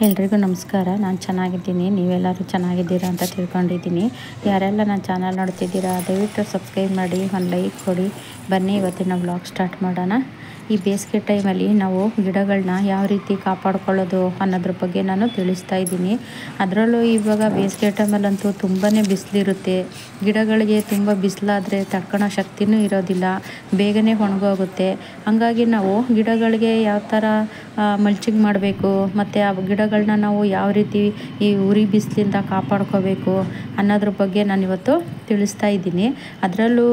ಎಲ್ರಿಗೂ ನಮಸ್ಕಾರ. ನಾನು ಚೆನ್ನಾಗಿದ್ದೀನಿ, ನೀವೆಲ್ಲರೂ ಚೆನ್ನಾಗಿದ್ದೀರಾ ಅಂತ ತಿಳ್ಕೊಂಡಿದ್ದೀನಿ. ಯಾರೆಲ್ಲ ನನ್ನ ಚಾನಲ್ ನೋಡ್ತಿದ್ದೀರಾ ದಯವಿಟ್ಟು ಸಬ್ಸ್ಕ್ರೈಬ್ ಮಾಡಿ, ಒಂದು ಲೈಕ್ ಕೊಡಿ. ಬನ್ನಿ ಇವತ್ತಿನ ವ್ಲಾಗ್ ಸ್ಟಾರ್ಟ್ ಮಾಡೋಣ. ಈ ಬೇಸಿಗೆ ಟೈಮಲ್ಲಿ ನಾವು ಗಿಡಗಳನ್ನ ಯಾವ ರೀತಿ ಕಾಪಾಡ್ಕೊಳ್ಳೋದು ಅನ್ನೋದ್ರ ಬಗ್ಗೆ ನಾನು ತಿಳಿಸ್ತಾ ಇದ್ದೀನಿ. ಅದರಲ್ಲೂ ಇವಾಗ ಬೇಸಿಗೆ ಟೈಮಲ್ಲಂತೂ ತುಂಬಾ ಬಿಸಿಲಿರುತ್ತೆ. ಗಿಡಗಳಿಗೆ ತುಂಬ ಬಿಸಿಲಾದರೆ ತಡ್ಕೊಳ್ಳೋ ಶಕ್ತಿನೂ ಇರೋದಿಲ್ಲ, ಬೇಗನೆ ಒಣಗೋಗುತ್ತೆ. ಹಾಗಾಗಿ ನಾವು ಗಿಡಗಳಿಗೆ ಯಾವ ಥರ ಮಲ್ಚಿಂಗ್ ಮಾಡಬೇಕು ಮತ್ತು ಆ ಗಿಡಗಳನ್ನ ನಾವು ಯಾವ ರೀತಿ ಈ ಉರಿ ಬಿಸಿಲಿಂದ ಕಾಪಾಡ್ಕೋಬೇಕು ಅನ್ನೋದ್ರ ಬಗ್ಗೆ ನಾನಿವತ್ತು ತಿಳಿಸ್ತಾ ಇದ್ದೀನಿ. ಅದರಲ್ಲೂ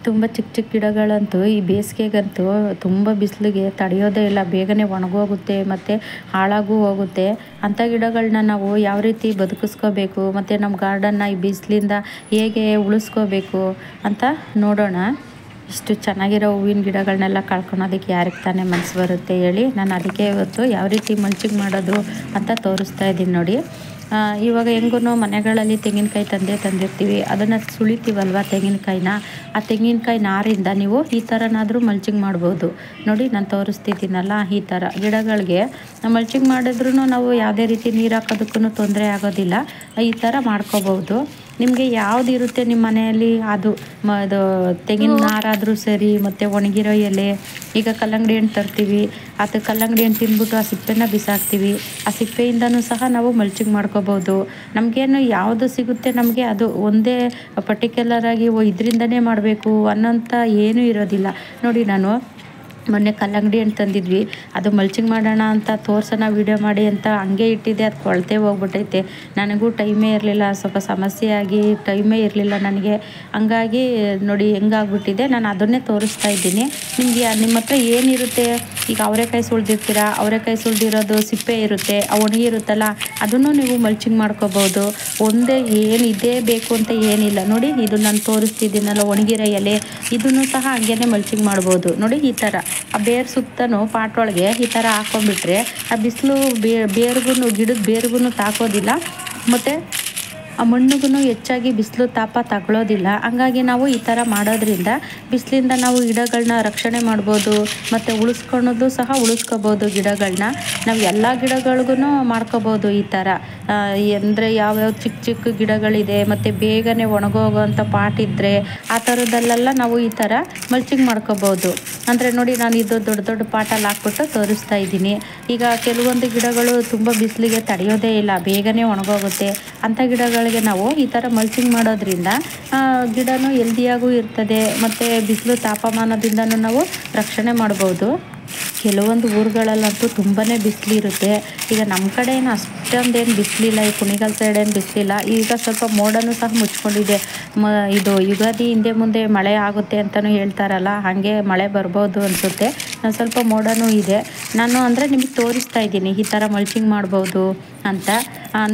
ತುಂಬ ಚಿಕ್ಕ ಚಿಕ್ಕ ಗಿಡಗಳಂತೂ ಈ ಬೇಸಿಗೆಗಂತೂ ತುಂಬ ಬಿಸಿಲಿಗೆ ತಡೆಯೋದೇ ಇಲ್ಲ, ಬೇಗನೆ ಒಣಗೋಗುತ್ತೆ ಮತ್ತು ಹಾಳಾಗೂ ಹೋಗುತ್ತೆ. ಅಂಥ ಗಿಡಗಳನ್ನ ನಾವು ಯಾವ ರೀತಿ ಬದುಕಿಸ್ಕೋಬೇಕು ಮತ್ತು ನಮ್ಮ ಗಾರ್ಡನ್ನ ಈ ಬಿಸಿಲಿಂದ ಹೇಗೆ ಉಳಿಸ್ಕೋಬೇಕು ಅಂತ ನೋಡೋಣ. ಇಷ್ಟು ಚೆನ್ನಾಗಿರೋ ಹೂವಿನ ಗಿಡಗಳನ್ನೆಲ್ಲ ಕಳ್ಕೊಳೋದಕ್ಕೆ ಯಾರಿಗೆ ತಾನೇ ಮನಸ್ಸು ಬರುತ್ತೆ ಹೇಳಿ. ನಾನು ಅದಕ್ಕೆ ಇವತ್ತು ಯಾವ ರೀತಿ ಮಲ್ಚಿಂಗ್ ಮಾಡೋದು ಅಂತ ತೋರಿಸ್ತಾ ಇದ್ದೀನಿ ನೋಡಿ. ಇವಾಗ ಹೆಂಗೂ ಮನೆಗಳಲ್ಲಿ ತೆಂಗಿನಕಾಯಿ ತಂದಿರ್ತೀವಿ, ಅದನ್ನು ಸುಳಿತೀವಲ್ವ ತೆಂಗಿನಕಾಯಿನ. ಆ ತೆಂಗಿನಕಾಯಿ ನಾರಿಂದ ನೀವು ಈ ಥರನಾದರೂ ಮಲ್ಚಿಂಗ್ ಮಾಡ್ಬೋದು ನೋಡಿ. ನಾನು ತೋರಿಸ್ತಿದ್ದೀನಲ್ಲ, ಈ ಥರ ಗಿಡಗಳಿಗೆ ಮಲ್ಚಿಂಗ್ ಮಾಡಿದ್ರೂ ನಾವು ಯಾವುದೇ ರೀತಿ ನೀರು ಹಾಕೋದಕ್ಕೂ ತೊಂದರೆ ಆಗೋದಿಲ್ಲ. ಈ ಥರ ಮಾಡ್ಕೋಬೋದು. ನಿಮಗೆ ಯಾವುದು ಇರುತ್ತೆ ನಿಮ್ಮ ಮನೆಯಲ್ಲಿ ಅದು ತೆಂಗಿನ ನಾರಾದರೂ ಸರಿ, ಮತ್ತು ಒಣಗಿರೋ ಎಲೆ. ಈಗ ಕಲ್ಲಂಗಡಿ ಹಣ್ಣು ತರ್ತೀವಿ, ಅದು ಕಲ್ಲಂಗಡಿ ಹಣ್ಣು ತಿಂದ್ಬಿಟ್ಟು ಆ ಸಿಪ್ಪೆನ ಬಿಸಾಕ್ತೀವಿ. ಆ ಸಿಪ್ಪೆಯಿಂದನೂ ಸಹ ನಾವು ಮಲ್ಚಿಂಗ್ ಮಾಡ್ಕೋಬೋದು. ನಮಗೇನು ಯಾವುದು ಸಿಗುತ್ತೆ ನಮಗೆ ಅದು ಒಂದೇ ಪರ್ಟಿಕ್ಯುಲರಾಗಿ ಇದರಿಂದನೇ ಮಾಡಬೇಕು ಅನ್ನೋಂಥ ಏನೂ ಇರೋದಿಲ್ಲ ನೋಡಿ. ನಾನು ಮೊನ್ನೆ ಕಲ್ಲಂಗಡಿ ಹಣ್ಣು ತಂದಿದ್ವಿ, ಅದು ಮಲ್ಚಿಂಗ್ ಮಾಡೋಣ ಅಂತ ತೋರ್ಸೋಣ ವೀಡಿಯೋ ಮಾಡಿ ಅಂತ ಹಂಗೆ ಇಟ್ಟಿದ್ದೆ. ಅದು ಕೊಳತೆ ಹೋಗ್ಬಿಟ್ಟೈತೆ. ನನಗೂ ಟೈಮೇ ಇರಲಿಲ್ಲ, ಸ್ವಲ್ಪ ಸಮಸ್ಯೆ ಆಗಿ ಟೈಮೇ ಇರಲಿಲ್ಲ ನನಗೆ. ಹಂಗಾಗಿ ನೋಡಿ ಹೆಂಗಾಗ್ಬಿಟ್ಟಿದೆ. ನಾನು ಅದನ್ನೇ ತೋರಿಸ್ತಾ ಇದ್ದೀನಿ ನಿಮಗೆ. ನಿಮ್ಮ ಹತ್ರ ಏನಿರುತ್ತೆ, ಈಗ ಅವರೆಕಾಯಿ ಸುಳ್ದಿರ್ತೀರ, ಅವರೆಕಾಯಿ ಸುಳ್ದಿರೋದು ಸಿಪ್ಪೆ ಇರುತ್ತೆ, ಒಣಗಿರುತ್ತಲ್ಲ, ಅದನ್ನು ನೀವು ಮಲ್ಚಿಂಗ್ ಮಾಡ್ಕೋಬೋದು. ಒಂದೇ ಏನು ಇದೇ ಬೇಕು ಅಂತ ಏನಿಲ್ಲ ನೋಡಿ. ಇದು ನಾನು ತೋರಿಸ್ತಿದ್ದೀನಲ್ಲ ಒಣಗಿರೋ ಎಲೆ, ಇದನ್ನು ಸಹ ಹಂಗೇ ಮಲ್ಚಿಂಗ್ ಮಾಡ್ಬೋದು ನೋಡಿ. ಈ ಥರ ಆ ಬೇರು ಸುತ್ತನೂ ಪಾಟೊಳಗೆ ಈ ಥರ ಹಾಕೊಂಡ್ಬಿಟ್ರೆ ಆ ಬಿಸಿಲು ಬೇರ್ಗೂ ಗಿಡದ ಬೇರ್ಗೂ ತಾಕೋದಿಲ್ಲ, ಮತ್ತು ಆ ಮಣ್ಣಿಗೂ ಹೆಚ್ಚಾಗಿ ಬಿಸಿಲು ತಾಪ ತಗೊಳ್ಳೋದಿಲ್ಲ. ಹಂಗಾಗಿ ನಾವು ಈ ಥರ ಮಾಡೋದ್ರಿಂದ ಬಿಸಿಲಿಂದ ನಾವು ಗಿಡಗಳನ್ನ ರಕ್ಷಣೆ ಮಾಡ್ಬೋದು, ಮತ್ತು ಉಳಿಸ್ಕೋಬೋದು ಗಿಡಗಳನ್ನ. ನಾವು ಎಲ್ಲ ಗಿಡಗಳಿಗೂ ಮಾಡ್ಕೋಬೋದು ಈ ಥರ. ಅಂದರೆ ಯಾವ್ಯಾವ ಚಿಕ್ಕ ಚಿಕ್ಕ ಗಿಡಗಳಿದೆ ಮತ್ತು ಬೇಗನೆ ಒಣಗೋಗೋವಂಥ ಪಾಟ್ ಇದ್ದರೆ ಆ ಥರದಲ್ಲೆಲ್ಲ ನಾವು ಈ ಥರ ಮಲ್ಚಿಂಗ್ ಮಾಡ್ಕೋಬೋದು. ಅಂದರೆ ನೋಡಿ, ನಾನು ಇದು ದೊಡ್ಡ ದೊಡ್ಡ ಪಾಟಲ್ಲಿ ಹಾಕ್ಬಿಟ್ಟು ತೋರಿಸ್ತಾ ಇದ್ದೀನಿ. ಈಗ ಕೆಲವೊಂದು ಗಿಡಗಳು ತುಂಬ ಬಿಸಿಲಿಗೆ ತಡೆಯೋದೇ ಇಲ್ಲ, ಬೇಗನೆ ಒಣಗೋಗುತ್ತೆ. ಅಂಥ ಗಿಡಗಳಿಗೆ ನಾವು ಈ ಥರ ಮಲ್ಚಿಂಗ್ ಮಾಡೋದ್ರಿಂದ ಗಿಡನೂ ಹೆಲ್ದಿಯಾಗೂ ಇರ್ತದೆ, ಮತ್ತು ಬಿಸಿಲು ತಾಪಮಾನದಿಂದನೂ ನಾವು ರಕ್ಷಣೆ ಮಾಡ್ಬೋದು. ಕೆಲವೊಂದು ಊರುಗಳಲ್ಲಂತೂ ತುಂಬಾ ಬಿಸಿಲಿರುತ್ತೆ. ಈಗ ನಮ್ಮ ಕಡೆ ಏನು ಅಷ್ಟೊಂದೇನು ಬಿಸಿಲಿಲ್ಲ, ಈ ಕುಣಿಗಲ್ ಸೈಡ್ ಏನು ಬಿಸಿಲಿಲ್ಲ. ಈಗ ಸ್ವಲ್ಪ ಮೋಡನೂ ಸಹ ಮುಚ್ಕೊಂಡಿದೆ. ಇದು ಯುಗಾದಿ ಹಿಂದೆ ಮುಂದೆ ಮಳೆ ಆಗುತ್ತೆ ಅಂತಲೂ ಹೇಳ್ತಾರಲ್ಲ, ಹಾಗೆ ಮಳೆ ಬರ್ಬೋದು ಅನಿಸುತ್ತೆ. ಸ್ವಲ್ಪ ಮೋಡನೂ ಇದೆ. ನಾನು ಅಂದರೆ ನಿಮಗೆ ತೋರಿಸ್ತಾ ಇದ್ದೀನಿ ಈ ಥರ ಮಲ್ಚಿಂಗ್ ಮಾಡ್ಬೋದು ಅಂತ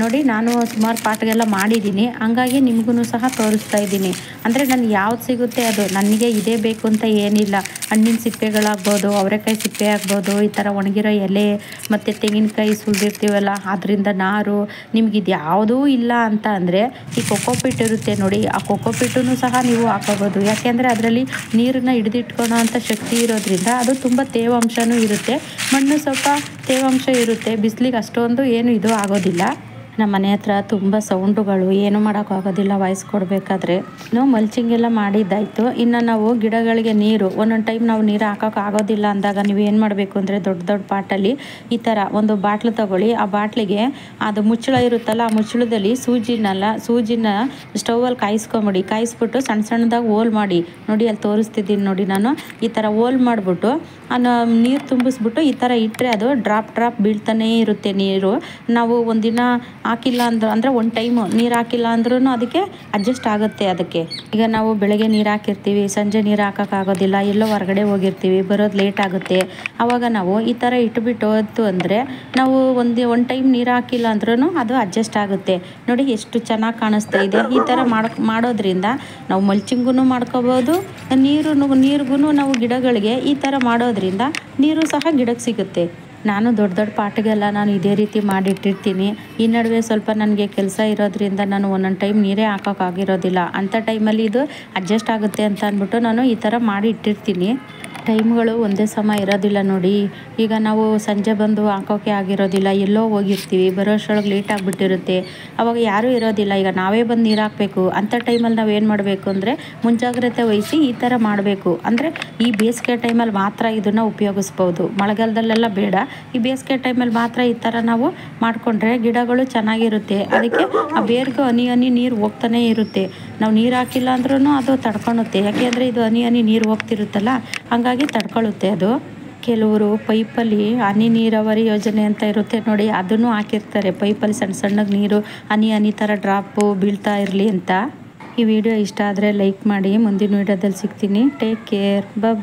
ನೋಡಿ. ನಾನು ಸುಮಾರು ಪಾಟ್ಗೆಲ್ಲ ಮಾಡಿದ್ದೀನಿ, ಹಂಗಾಗಿ ನಿಮಗೂ ಸಹ ತೋರಿಸ್ತಾ ಇದ್ದೀನಿ. ಅಂದರೆ ನನಗೆ ಯಾವ್ದು ಸಿಗುತ್ತೆ ಅದು, ನನಗೆ ಇದೇ ಬೇಕು ಅಂತ ಏನಿಲ್ಲ. ಹಣ್ಣಿನ ಸಿಪ್ಪೆಗಳಾಗ್ಬೋದು, ಅವರೆಕಾಯಿ ಸಿಪ್ಪೆ ಆಗ್ಬೋದು, ಈ ಥರ ಒಣಗಿರೋ ಎಲೆ, ಮತ್ತು ತೆಂಗಿನಕಾಯಿ ಸುಳಿದಿರ್ತೀವಲ್ಲ ಅದರಿಂದ ನಾರು. ನಿಮ್ಗೆ ಇದು ಯಾವುದೂ ಇಲ್ಲ ಅಂತ ಅಂದರೆ ಈ ಕೊಕೋಪಿಟ್ ಇರುತ್ತೆ ನೋಡಿ, ಆ ಕೊಕೋಪಿಟ್ಟನ್ನು ಸಹ ನೀವು ಹಾಕೋಬೋದು. ಯಾಕೆಂದರೆ ಅದರಲ್ಲಿ ನೀರನ್ನು ಹಿಡಿದಿಟ್ಕೊಳ್ಳೋ ಅಂಥ ಶಕ್ತಿ ಇರೋದ್ರಿಂದ ಅದು ತುಂಬ ತೇವಾಂಶನೂ ಇರುತ್ತೆ, ಮಣ್ಣು ಸ್ವಲ್ಪ ತೇವಾಂಶ ಇರುತ್ತೆ. ಬಿಸಿಲಿಗೆ ಅಷ್ಟೊಂದು ಏನು ಇದು ಆಗೋದಿಲ್ಲ. ನಮ್ಮ ಮನೆ ಹತ್ರ ತುಂಬ ಸೌಂಡುಗಳು, ಏನು ಮಾಡೋಕ್ಕಾಗೋದಿಲ್ಲ ವಾಯ್ಸ್ ಕೊಡಬೇಕಾದ್ರೆ. ಮಲ್ಚಿಂಗ್ ಎಲ್ಲ ಮಾಡಿದ್ದಾಯಿತು. ಇನ್ನು ನಾವು ಗಿಡಗಳಿಗೆ ನೀರು ಒಂದೊಂದು ಟೈಮ್ ನಾವು ನೀರು ಹಾಕೋಕ್ಕಾಗೋದಿಲ್ಲ ಅಂದಾಗ ನೀವು ಏನು ಮಾಡಬೇಕು ಅಂದರೆ ದೊಡ್ಡ ದೊಡ್ಡ ಪಾಟಲ್ಲಿ ಈ ಥರ ಒಂದು ಬಾಟ್ಲು ತೊಗೊಳ್ಳಿ. ಆ ಬಾಟ್ಲಿಗೆ ಅದು ಮುಚ್ಚಳ ಇರುತ್ತಲ್ಲ, ಆ ಮುಚ್ಚಳದಲ್ಲಿ ಸೂಜಿನ ಸ್ಟೌವಲ್ಲಿ ಕಾಯಿಸ್ಬಿಟ್ಟು ಸಣ್ಣ ಸಣ್ಣದಾಗಿ ಹೋಲ್ ಮಾಡಿ ನೋಡಿ. ಅಲ್ಲಿ ತೋರಿಸ್ತಿದ್ದೀನಿ ನೋಡಿ. ನಾನು ಈ ಥರ ಹೋಲ್ ಮಾಡಿಬಿಟ್ಟು ನೀರು ತುಂಬಿಸ್ಬಿಟ್ಟು ಈ ಥರ ಇಟ್ಟರೆ ಅದು ಡ್ರಾಪ್ ಬೀಳ್ತಾನೇ ಇರುತ್ತೆ ನೀರು. ನಾವು ಒಂದಿನ ಹಾಕಿಲ್ಲ ಅಂದರೆ ಒಂದು ಟೈಮು ನೀರು ಹಾಕಿಲ್ಲ ಅಂದ್ರೂ ಅದಕ್ಕೆ ಅಡ್ಜಸ್ಟ್ ಆಗುತ್ತೆ. ಅದಕ್ಕೆ ಈಗ ನಾವು ಬೆಳಗ್ಗೆ ನೀರು ಹಾಕಿರ್ತೀವಿ, ಸಂಜೆ ನೀರು ಹಾಕೋಕ್ಕಾಗೋದಿಲ್ಲ, ಎಲ್ಲೋ ಹೊರಗಡೆ ಹೋಗಿರ್ತೀವಿ, ಬರೋದು ಲೇಟ್ ಆಗುತ್ತೆ. ಆವಾಗ ನಾವು ಈ ಥರ ಇಟ್ಬಿಟ್ಟು ಹೋಯ್ತು ಅಂದರೆ ನಾವು ಒಂದು ಟೈಮ್ ನೀರು ಹಾಕಿಲ್ಲ ಅಂದ್ರೂ ಅದು ಅಡ್ಜಸ್ಟ್ ಆಗುತ್ತೆ ನೋಡಿ. ಎಷ್ಟು ಚೆನ್ನಾಗಿ ಕಾಣಿಸ್ತಾ ಇದೆ. ಈ ಥರ ಮಾಡೋದ್ರಿಂದ ನಾವು ಮಲ್ಚಿಂಗೂ ಮಾಡ್ಕೋಬೋದು, ನೀರಿಗೂ ನಾವು ಗಿಡಗಳಿಗೆ ಈ ಥರ ಮಾಡೋದ್ರಿಂದ ನೀರು ಸಹ ಗಿಡಕ್ಕೆ ಸಿಗುತ್ತೆ. ನಾನು ದೊಡ್ಡ ದೊಡ್ಡ ಪಾಟ್ಗೆಲ್ಲ ನಾನು ಇದೇ ರೀತಿ ಮಾಡಿಟ್ಟಿರ್ತೀನಿ. ಈ ನಡುವೆ ಸ್ವಲ್ಪ ನನಗೆ ಕೆಲಸ ಇರೋದ್ರಿಂದ ನಾನು ಒಂದೊಂದು ಟೈಮ್ ನೀರೇ ಹಾಕೋಕ್ಕಾಗಿರೋದಿಲ್ಲ. ಅಂಥ ಟೈಮಲ್ಲಿ ಇದು ಅಡ್ಜಸ್ಟ್ ಆಗುತ್ತೆ ಅಂತ ಅಂದ್ಬಿಟ್ಟು ನಾನು ಈ ಥರ ಮಾಡಿ ಇಟ್ಟಿರ್ತೀನಿ. ಟೈಮ್ಗಳು ಒಂದೇ ಸಮ ಇರೋದಿಲ್ಲ ನೋಡಿ. ಈಗ ನಾವು ಸಂಜೆ ಬಂದು ಹಾಕೋಕ್ಕೆ ಆಗಿರೋದಿಲ್ಲ, ಎಲ್ಲೋ ಹೋಗಿರ್ತೀವಿ, ಬರೋ ಅಷ್ಟರೊಳಗೆ ಲೇಟ್ ಆಗಿಬಿಟ್ಟಿರುತ್ತೆ. ಅವಾಗ ಯಾರೂ ಇರೋದಿಲ್ಲ, ಈಗ ನಾವೇ ಬಂದು ನೀರು ಹಾಕಬೇಕು. ಅಂಥ ಟೈಮಲ್ಲಿ ನಾವು ಏನು ಮಾಡಬೇಕು ಅಂದರೆ ಮುಂಜಾಗ್ರತೆ ವಹಿಸಿ ಈ ಥರ ಮಾಡಬೇಕು. ಅಂದರೆ ಈ ಬೇಸಿಗೆ ಟೈಮಲ್ಲಿ ಮಾತ್ರ ಇದನ್ನು ಉಪಯೋಗಿಸ್ಬೋದು, ಮಳೆಗಾಲದಲ್ಲೆಲ್ಲ ಬೇಡ. ಈ ಬೇಸಿಗೆ ಟೈಮಲ್ಲಿ ಮಾತ್ರ ಈ ಥರ ನಾವು ಮಾಡಿಕೊಂಡ್ರೆ ಗಿಡಗಳು ಚೆನ್ನಾಗಿರುತ್ತೆ. ಅದಕ್ಕೆ ಆ ಬೇರ್ಗೂ ಹನಿ ಹನಿ ನೀರು ಹೋಗ್ತಾನೇ ಇರುತ್ತೆ. ನಾವು ನೀರು ಹಾಕಿಲ್ಲ ಅಂದ್ರೂ ಅದು ತಡ್ಕೊಳುತ್ತೆ, ಯಾಕೆಂದರೆ ಇದು ಹನಿ ಹನಿ ನೀರು ಹೋಗ್ತಿರುತ್ತಲ್ಲ, ಹಾಗಾಗಿ ತಡ್ಕೊಳ್ಳುತ್ತೆ ಅದು. ಕೆಲವರು ಪೈಪಲ್ಲಿ ಹನಿ ನೀರಾವರಿ ಯೋಜನೆ ಅಂತ ಇರುತ್ತೆ ನೋಡಿ, ಅದನ್ನು ಹಾಕಿರ್ತಾರೆ. ಪೈಪಲ್ಲಿ ಸಣ್ಣ ಸಣ್ಣಗೆ ನೀರು ಹನಿ ಹನಿ ಥರ ಡ್ರಾಪು ಬೀಳ್ತಾ ಇರಲಿ ಅಂತ. ಈ ವಿಡಿಯೋ ಇಷ್ಟ ಆದರೆ ಲೈಕ್ ಮಾಡಿ. ಮುಂದಿನ ವಿಡಿಯೋದಲ್ಲಿ ಸಿಗ್ತೀನಿ. ಟೇಕ್ ಕೇರ್, ಬಾಯ್.